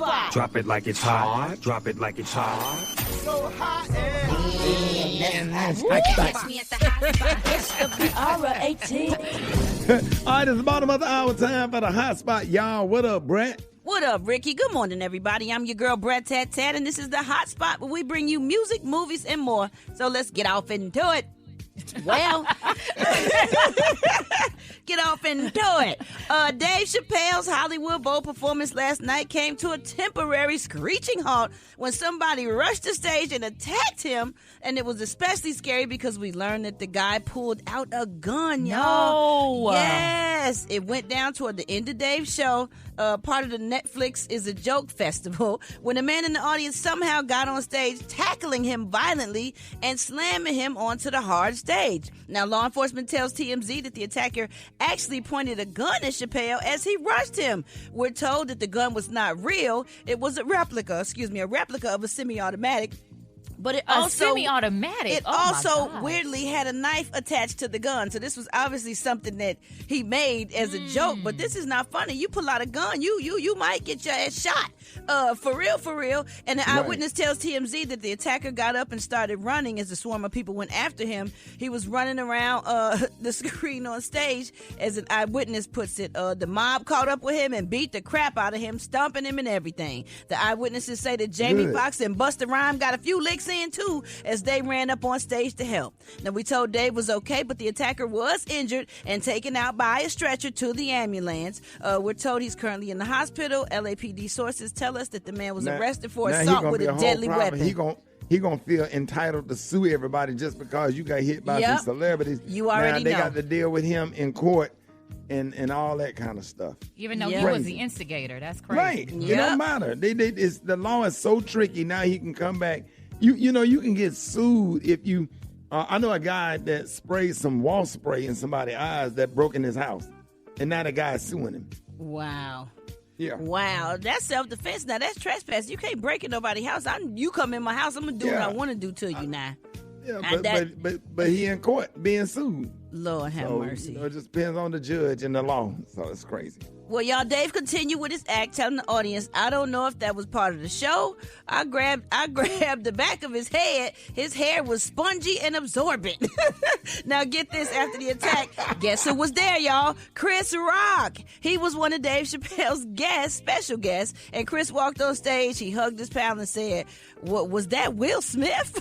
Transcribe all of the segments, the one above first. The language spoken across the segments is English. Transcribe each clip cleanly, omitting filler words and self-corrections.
Spot. Drop it like it's hot. Drop it like it's hot. So hot and Catch me at the hot spot. It's the All right, it's the bottom of the hour time for the hot spot, y'all. What up, Brett? What up, Ricky? Good morning, everybody. I'm your girl, Brett Tat Tat, and this is the hot spot where we bring you music, movies, and more. So let's get off into it. Well, get off and do it. Dave Chappelle's Hollywood Bowl performance last night came to a temporary screeching halt when somebody rushed the stage and attacked him. And it was especially scary because we learned that the guy pulled out a gun, y'all. No. Yes. It went down toward the end of Dave's show. Part of the Netflix is a joke festival when a man in the audience somehow got on stage tackling him violently and slamming him onto the hard stage. Now, law enforcement tells TMZ that the attacker actually pointed a gun at Chappelle as he rushed him. We're told that the gun was not real. It was a replica of a semi-automatic. But it also semi-automatic. It also weirdly had a knife attached to the gun. So this was obviously something that he made as a joke. But this is not funny. You pull out a gun, you might get your ass shot. For real. And the eyewitness tells TMZ that the attacker got up and started running as a swarm of people went after him. He was running around the screen on stage, as an eyewitness puts it. The mob caught up with him and beat the crap out of him, stomping him and everything. The eyewitnesses say that Jamie Foxx and Busta Rhymes got a few licks in too as they ran up on stage to help. Now, we told Dave was okay, but the attacker was injured and taken out by a stretcher to the ambulance. We're told he's currently in the hospital. LAPD sources tell us that the man was arrested for assault with a deadly weapon. He gonna feel entitled to sue everybody just because you got hit by some celebrities. You already know. They know. got to deal with him in court and all that kind of stuff. Even though he was the instigator. That's crazy. Right. It don't matter. The law is so tricky. Now he can come back. You know, you can get sued if you... I know a guy that sprayed some wall spray in somebody's eyes that broke in his house. And now the guy's suing him. Wow. Yeah. Wow. That's self-defense. Now, that's trespass. You can't break in nobody's house. You come in my house, I'm going to do what I want to do to you now. Yeah, but he in court being sued. Lord have mercy. You know, it just depends on the judge and the law. So it's crazy. Well, y'all, Dave continued with his act, telling the audience, I don't know if that was part of the show. I grabbed the back of his head. His hair was spongy and absorbent. Now, get this, after the attack, guess who was there, y'all? Chris Rock. He was one of Dave Chappelle's special guests, and Chris walked on stage. He hugged his pal and said, "What was that, Will Smith?"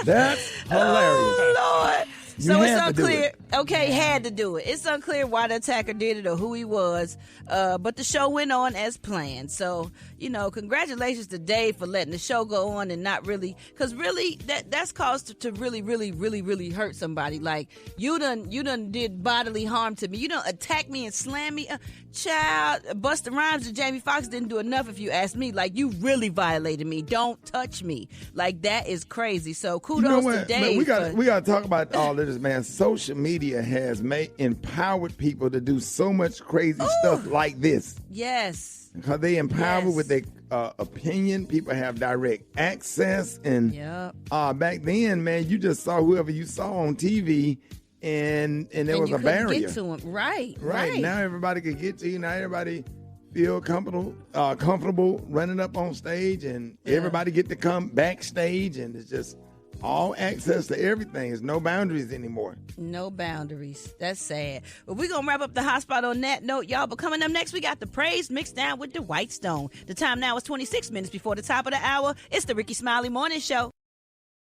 That's hilarious. Oh, Lord. So it's unclear. Had to do it. It's unclear why the attacker did it or who he was. But the show went on as planned. So, congratulations to Dave for letting the show go on and not really, because really that's caused to really, really, really, really hurt somebody. Like you done did bodily harm to me. You done attack me and slam me. Child, Busta Rhymes and Jamie Foxx didn't do enough if you ask me. Like, you really violated me. Don't touch me. Like, that is crazy. So kudos to Dave. Man, we got to talk about all of this, man. Social media has empowered people to do so much crazy stuff like this. Yes. Because they empower with their opinion. People have direct access. And back then, man, you just saw whoever you saw on TV. And there was a barrier. Get to him. Right. Now everybody can get to you. Now everybody feel comfortable running up on stage, and everybody get to come backstage, and it's just all access to everything. There's no boundaries anymore. No boundaries. That's sad. But we're going to wrap up the hot spot on that note, y'all. But coming up next, we got the praise mixed down with the White Stone. The time now is 26 minutes before the top of the hour. It's the Rickey Smiley Morning Show.